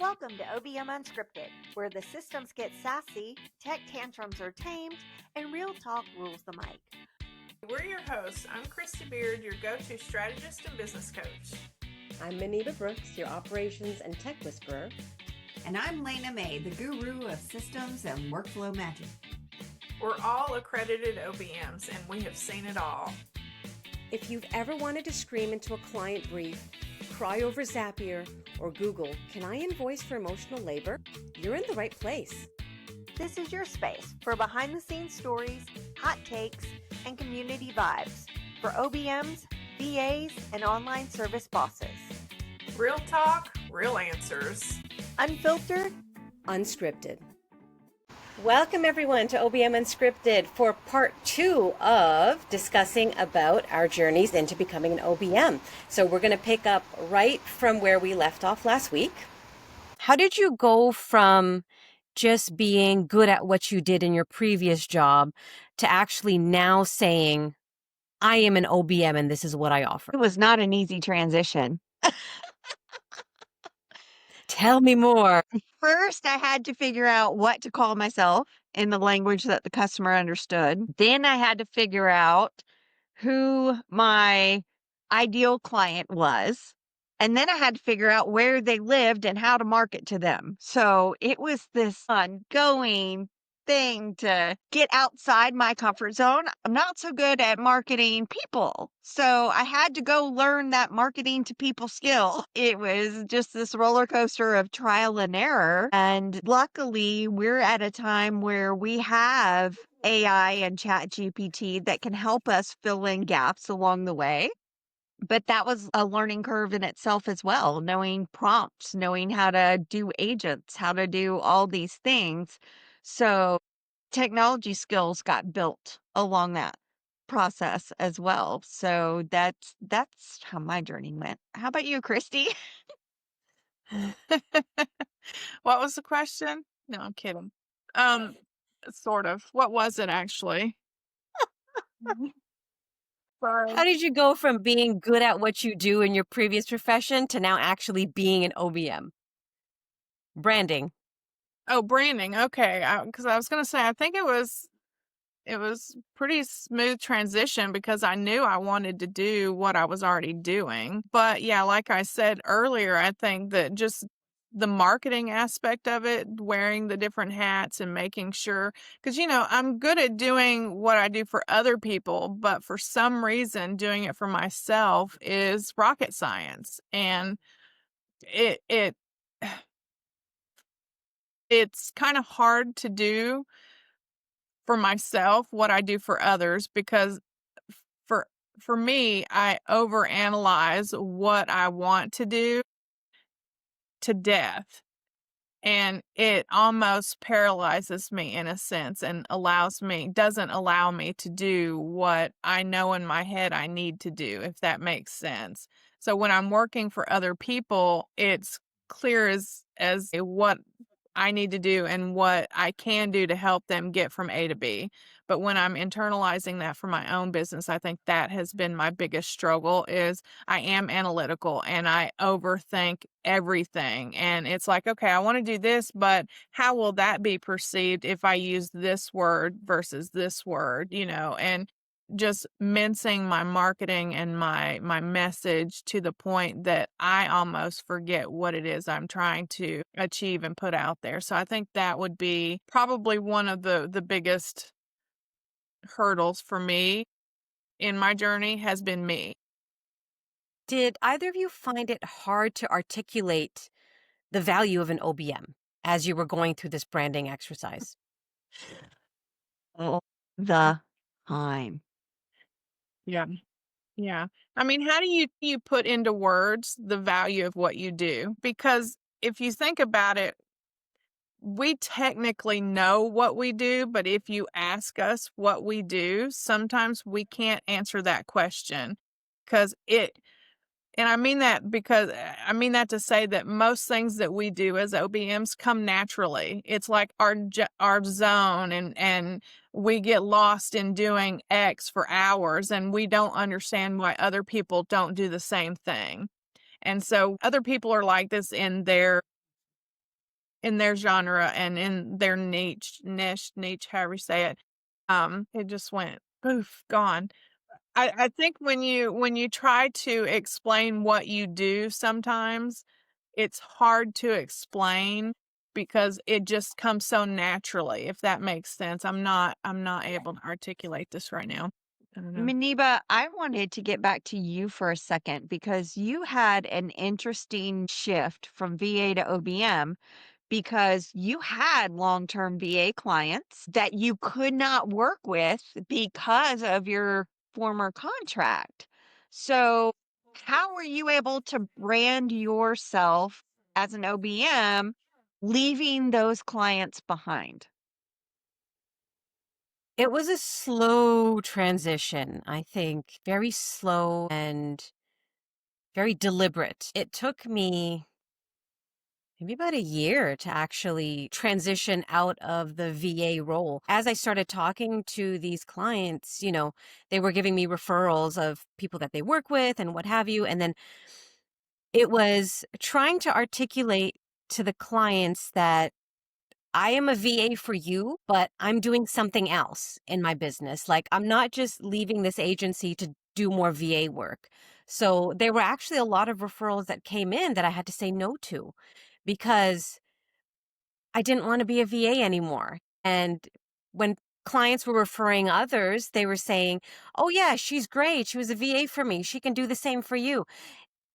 Welcome to OBM Unscripted, where the systems get sassy, tech tantrums are tamed, and real talk rules the mic. We're your hosts. I'm Christy Beard, your go-to strategist and business coach. I'm Manita Brooks, your operations and tech whisperer. And I'm Lena May, the guru of systems and workflow magic. We're all accredited OBMs, and we have seen it all. If you've ever wanted to scream into a client brief, cry over Zapier, or Google, "Can I invoice for emotional labor?" you're in the right place. This is your space for behind-the-scenes stories, hot takes, and community vibes for OBMs, VAs, and online service bosses. Real talk, real answers. Unfiltered, unscripted. Welcome everyone to OBM Unscripted for part 2 of discussing about our journeys into becoming an OBM. So we're going to pick up right from where we left off last week. How did you go from just being good at what you did in your previous job to actually now saying, I am an OBM and this is what I offer? It was not an easy transition. Tell me more. First, I had to figure out what to call myself in the language that the customer understood. Then I had to figure out who my ideal client was. And then I had to figure out where they lived and how to market to them. So it was this ongoing thing to get outside my comfort zone. I'm not so good at marketing people. So I had to go learn that marketing to people skill. It was just this roller coaster of trial and error. And luckily, we're at a time where we have AI and Chat GPT that can help us fill in gaps along the way. But that was a learning curve in itself as well, knowing prompts, knowing how to do agents, how to do all these things. So technology skills got built along that process as well. So that's how my journey went. How about you, Christy? What was the question? No, I'm kidding. Sort of. What was it actually? Sorry. How did you go from being good at what you do in your previous profession to now actually being an OBM? Branding. Oh, branding. Okay. Because I was going to say, I think it was pretty smooth transition because I knew I wanted to do what I was already doing. But yeah, like I said earlier, I think that just the marketing aspect of it, wearing the different hats and making sure, because, I'm good at doing what I do for other people, but for some reason, doing it for myself is rocket science. And it's kind of hard to do for myself what I do for others because for me, I overanalyze what I want to do to death. And it almost paralyzes me in a sense and doesn't allow me to do what I know in my head I need to do, if that makes sense. So when I'm working for other people, it's clear as what I need to do and what I can do to help them get from A to B. But when I'm internalizing that for my own business, I think that has been my biggest struggle is I am analytical and I overthink everything. And it's like, okay, I want to do this, but how will that be perceived if I use this word versus this word, and just mincing my marketing and my message to the point that I almost forget what it is I'm trying to achieve and put out there. So I think that would be probably one of the biggest hurdles for me in my journey has been me. Did either of you find it hard to articulate the value of an OBM as you were going through this branding exercise? All the time. Yeah. Yeah. I mean, how do you put into words the value of what you do? Because if you think about it, we technically know what we do, but if you ask us what we do, sometimes we can't answer that question because and I mean that to say that most things that we do as OBMs come naturally. It's like our zone and we get lost in doing X for hours and we don't understand why other people don't do the same thing. And so other people are like this in their in their genre and in their niche, however you say it. It just went poof, gone. I think when you try to explain what you do sometimes, it's hard to explain because it just comes so naturally, if that makes sense. I'm not able to articulate this right now. I don't know. Maniba, I wanted to get back to you for a second because you had an interesting shift from VA to OBM because you had long-term VA clients that you could not work with because of your former contract. So, how were you able to brand yourself as an OBM, leaving those clients behind? It was a slow transition, I think, very slow and very deliberate. It took me maybe about a year to actually transition out of the VA role. As I started talking to these clients, they were giving me referrals of people that they work with and what have you. And then it was trying to articulate to the clients that I am a VA for you, but I'm doing something else in my business. Like, I'm not just leaving this agency to do more VA work. So there were actually a lot of referrals that came in that I had to say no to because I didn't want to be a VA anymore. And when clients were referring others, they were saying, "Oh yeah, she's great. She was a VA for me. She can do the same for you."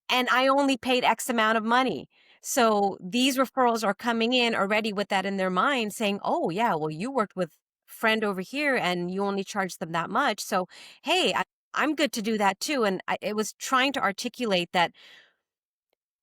And I only paid X amount of money. So these referrals are coming in already with that in their mind saying, "Oh yeah, well, you worked with friend over here and you only charged them that much. So, hey, I'm good to do that too." And it was trying to articulate that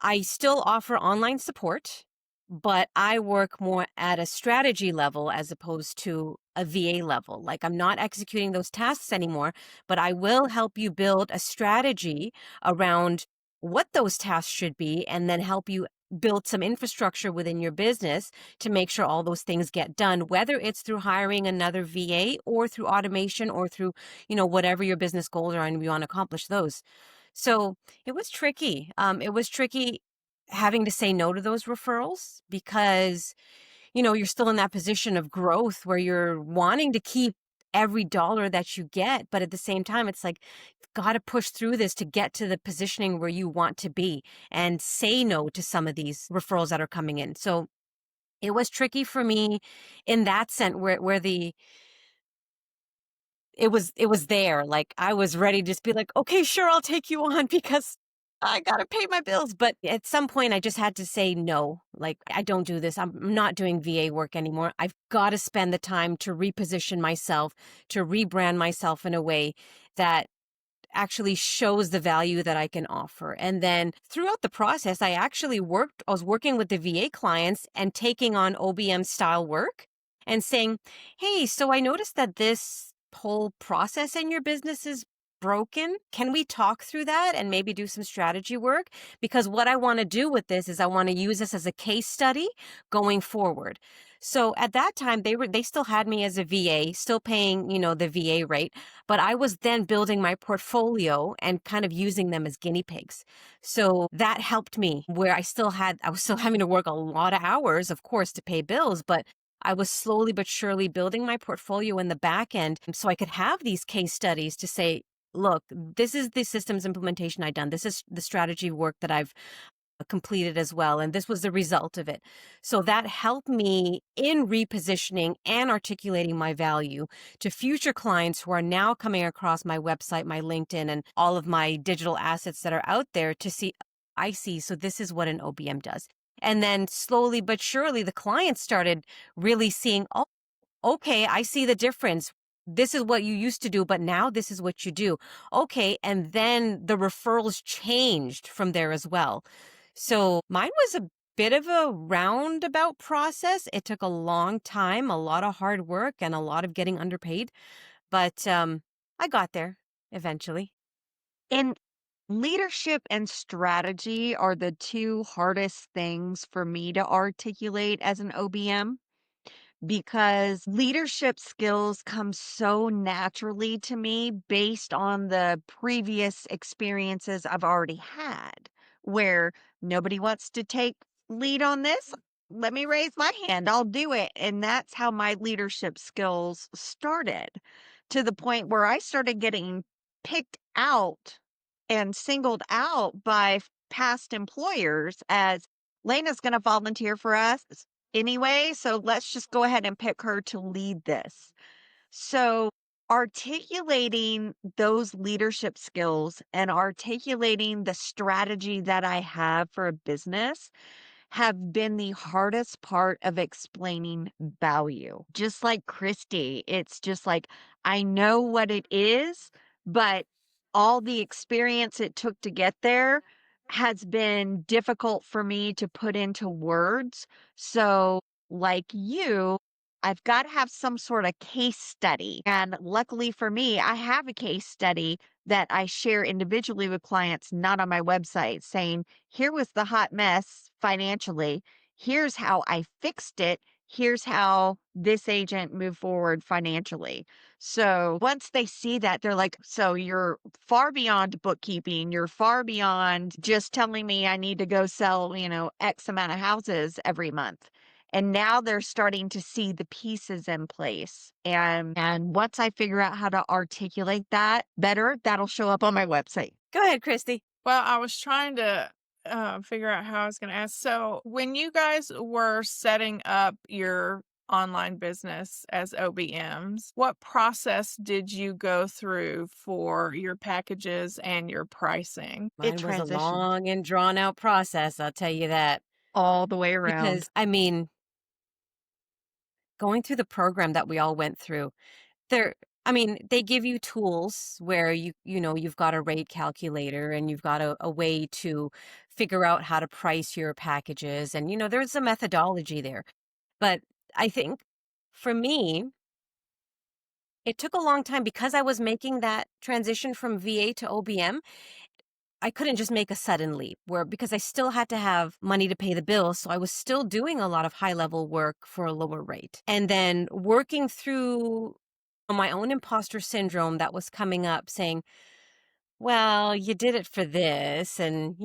I still offer online support, but I work more at a strategy level as opposed to a VA level. Like, I'm not executing those tasks anymore, but I will help you build a strategy around what those tasks should be and then help you build some infrastructure within your business to make sure all those things get done, whether it's through hiring another VA or through automation or through, whatever your business goals are and you want to accomplish those. So it was tricky. It was tricky having to say no to those referrals because, you're still in that position of growth where you're wanting to keep every dollar that you get. But at the same time, it's like, you've got to push through this to get to the positioning where you want to be and say no to some of these referrals that are coming in. So it was tricky for me in that sense where it was there. Like, I was ready to just be like, "Okay, sure, I'll take you on because I gotta pay my bills." But at some point I just had to say no. Like, I don't do this. I'm not doing VA work anymore. I've got to spend the time to reposition myself, to rebrand myself in a way that actually shows the value that I can offer. And then throughout the process, I was working with the VA clients and taking on OBM style work and saying, "Hey, so I noticed that this whole process in your business is broken. Can we talk through that and maybe do some strategy work? Because what I want to do with this is I want to use this as a case study going forward." So at that time, they still had me as a VA, still paying, the VA rate, but I was then building my portfolio and kind of using them as guinea pigs. So that helped me where I was still having to work a lot of hours, of course, to pay bills, but I was slowly but surely building my portfolio in the back end so I could have these case studies to say, "Look, this is the systems implementation I've done. This is the strategy work that I've completed as well. And this was the result of it." So that helped me in repositioning and articulating my value to future clients who are now coming across my website, my LinkedIn, and all of my digital assets that are out there to see, I see, so this is what an OBM does. And then slowly but surely, the clients started really seeing, "Oh, okay, I see the difference. This is what you used to do, but now this is what you do." Okay. And then the referrals changed from there as well. So mine was a bit of a roundabout process. It took a long time, a lot of hard work, and a lot of getting underpaid. But I got there eventually. And leadership and strategy are the two hardest things for me to articulate as an OBM because leadership skills come so naturally to me based on the previous experiences I've already had, where nobody wants to take lead on this. let me raise my hand. I'll do it. And that's how my leadership skills started, to the point where I started getting picked out and singled out by past employers as, Lena's going to volunteer for us anyway. So let's just go ahead and pick her to lead this. So articulating those leadership skills and articulating the strategy that I have for a business have been the hardest part of explaining value. Just like Christy, it's just like, I know what it is, but all the experience it took to get there has been difficult for me to put into words. So, like you, I've got to have some sort of case study. And luckily for me, I have a case study that I share individually with clients, not on my website, saying, here was the hot mess financially. Here's how I fixed it. Here's how this agent moved forward financially. So once they see that, they're like, so you're far beyond bookkeeping. You're far beyond just telling me I need to go sell, X amount of houses every month. And now they're starting to see the pieces in place. And once I figure out how to articulate that better, that'll show up on my website. Go ahead, Christy. Well, I was trying to figure out how I was going to ask. So, when you guys were setting up your online business as OBMs, what process did you go through for your packages and your pricing? Mine was a long and drawn out process, I'll tell you that. All the way around. Because, going through the program that we all went through, they give you tools where you've got a rate calculator and you've got a way to figure out how to price your packages. And, there's a methodology there. But I think for me, it took a long time because I was making that transition from VA to OBM. I couldn't just make a sudden leap because I still had to have money to pay the bills. So I was still doing a lot of high level work for a lower rate. And then working through my own imposter syndrome that was coming up, saying, well, you did it for this, and,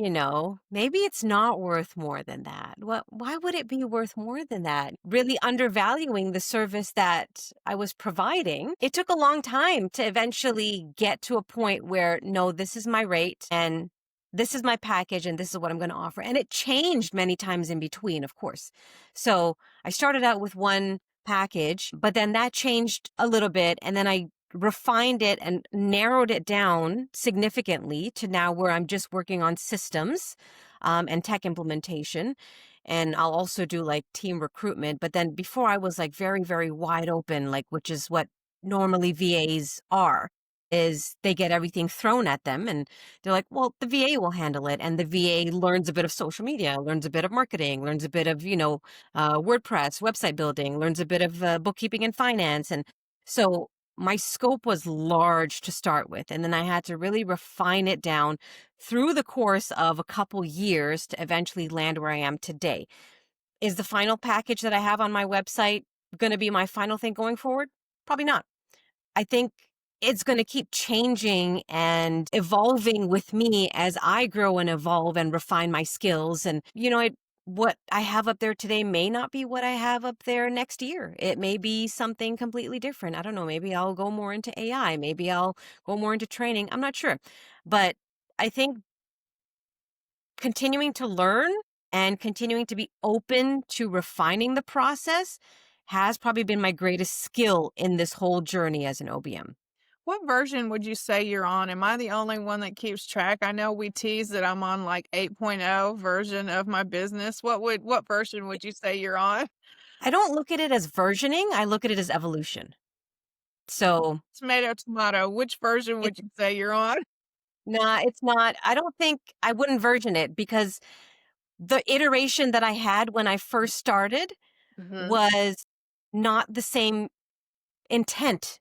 maybe it's not worth more than that. Why would it be worth more than that? Really undervaluing the service that I was providing. It took a long time to eventually get to a point where, no, this is my rate, and this is my package, and this is what I'm going to offer. And it changed many times in between, of course. So I started out with one package, but then that changed a little bit, and then I refined it and narrowed it down significantly to now where I'm just working on systems and tech implementation. And I'll also do like team recruitment. But then before I was like very, very wide open, which is what normally VAs are, is they get everything thrown at them and they're like, well, the VA will handle it. And the VA learns a bit of social media, learns a bit of marketing, learns a bit of, WordPress, website building, learns a bit of bookkeeping and finance. And so my scope was large to start with. And then I had to really refine it down through the course of a couple years to eventually land where I am today. Is the final package that I have on my website going to be my final thing going forward? Probably not. I think it's going to keep changing and evolving with me as I grow and evolve and refine my skills. And, what I have up there today may not be what I have up there next year. It may be something completely different. I don't know. Maybe I'll go more into AI. Maybe I'll go more into training. I'm not sure. But I think continuing to learn and continuing to be open to refining the process has probably been my greatest skill in this whole journey as an OBM. What version would you say you're on? Am I the only one that keeps track? I know we tease that I'm on like 8.0 version of my business. What version would you say you're on? I don't look at it as versioning. I look at it as evolution. So tomato. Which version would you say you're on? Nah, it's not. I don't think I wouldn't version it because the iteration that I had when I first started was not the same intent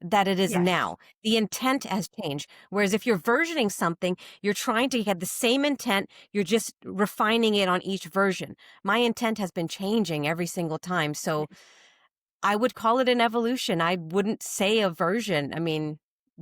that it is now. The intent has changed. Whereas if you're versioning something, you're trying to get the same intent, you're just refining it on each version. My intent has been changing every single time. So I would call it an evolution. I wouldn't say a version.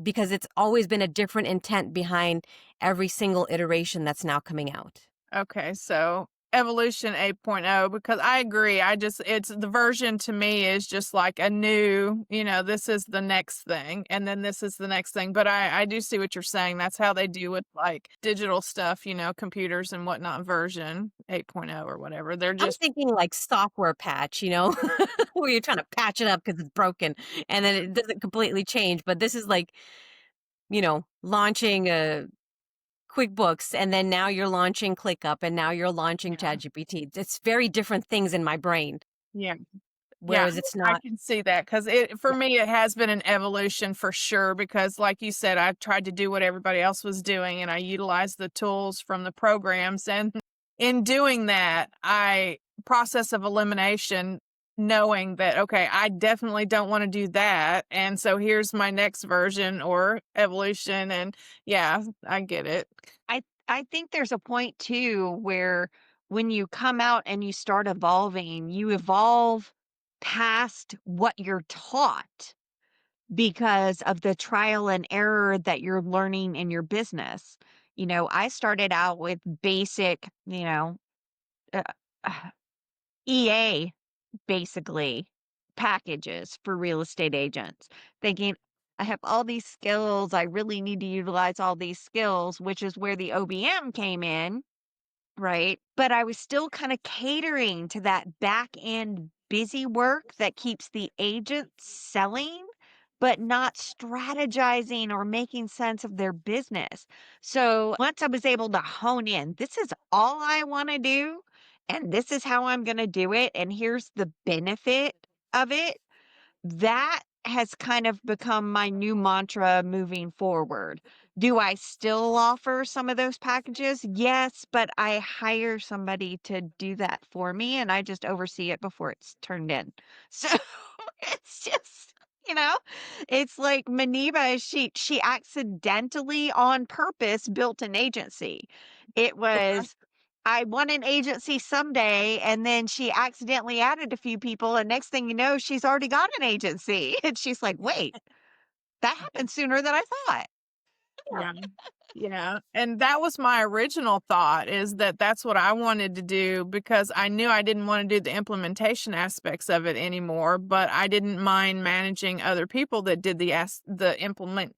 Because it's always been a different intent behind every single iteration that's now coming out. Okay, so Evolution 8.0 because I agree. It's the version to me is just like a new, this is the next thing and then this is the next thing. But I do see what you're saying. That's how they do with like digital stuff, computers and whatnot, version 8.0 or whatever. They're I'm just, thinking like software patch, where you're trying to patch it up because it's broken and then it doesn't completely change. But this is like, launching a QuickBooks and then now you're launching ClickUp and now you're launching yeah. ChatGPT. It's very different things in my brain, Yeah. Yeah, whereas it's I not. can see that because for me, it has been an evolution for sure. Because, like you said, I tried to do what everybody else was doing, and I utilized the tools from the programs. And in doing that, process of elimination, knowing that okay, I definitely don't want to do that, and so here's my next version or evolution. And yeah, I get it. I think there's a point too where when you come out and you start evolving, you evolve past what you're taught because of the trial and error that you're learning in your business. I started out with basic, uh, uh, EA basically packages for real estate agents, thinking I have all these skills. I really need to utilize all these skills, which is where the OBM came in. Right. But I was still kind of catering to that back end busy work that keeps the agent selling, but not strategizing or making sense of their business. So once I was able to hone in, this is all I want to do, and this is how I'm going to do it. And here's the benefit of it. That has kind of become my new mantra moving forward. Do I still offer some of those packages? Yes, but I hire somebody to do that for me and I just oversee it before it's turned in. So it's just, you know, it's like Maniba, she accidentally on purpose built an agency. It was I want an agency someday, and then she accidentally added a few people, and next thing you know, she's already got an agency. And she's like, wait, that happened sooner than I thought. Yeah. Yeah. And that was my original thought is that that's what I wanted to do because I knew I didn't want to do the implementation aspects of it anymore, but I didn't mind managing other people that did the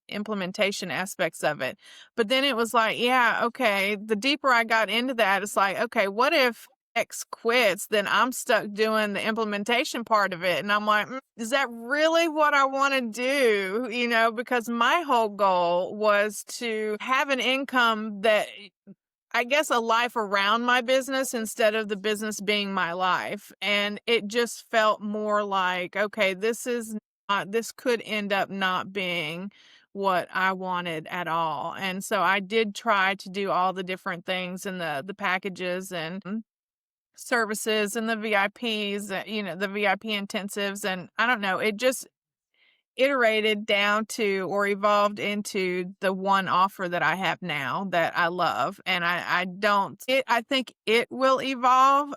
implementation aspects of it. But then it was like, yeah, okay, the deeper I got into that, it's like, okay, what if X quits, then I'm stuck doing the implementation part of it. And I'm like, is that really what I want to do? Because my whole goal was to have an income that I guess a life around my business instead of the business being my life. And it just felt more like, okay, this could end up not being what I wanted at all. And so I did try to do all the different things and the packages and services and the VIPs, the VIP intensives. And I don't know, it just iterated down to or evolved into the one offer that I have now that I love. And I think it will evolve.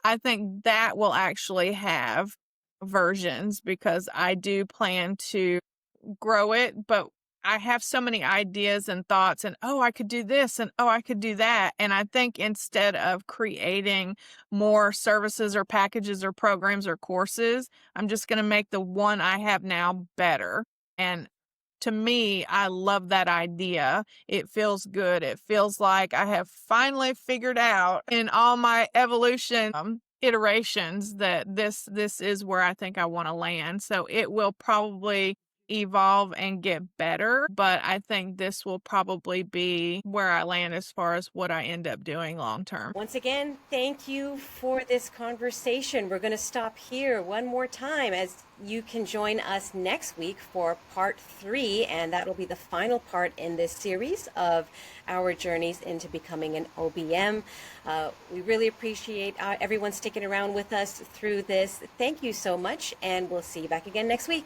I think that will actually have versions because I do plan to grow it, but I have so many ideas and thoughts and I could do this and I could do that. And I think instead of creating more services or packages or programs or courses, I'm just going to make the one I have now better. And to me, I love that idea. It feels good. It feels like I have finally figured out in all my evolution iterations that this is where I think I want to land. So it will probably evolve and get better, but I think this will probably be where I land as far as what I end up doing long term. Once again, thank you for this conversation. We're going to stop here one more time as you can join us next week for part 3, and that will be the final part in this series of our journeys into becoming an OBM. We really appreciate everyone sticking around with us through this. Thank you so much, and we'll see you back again next week.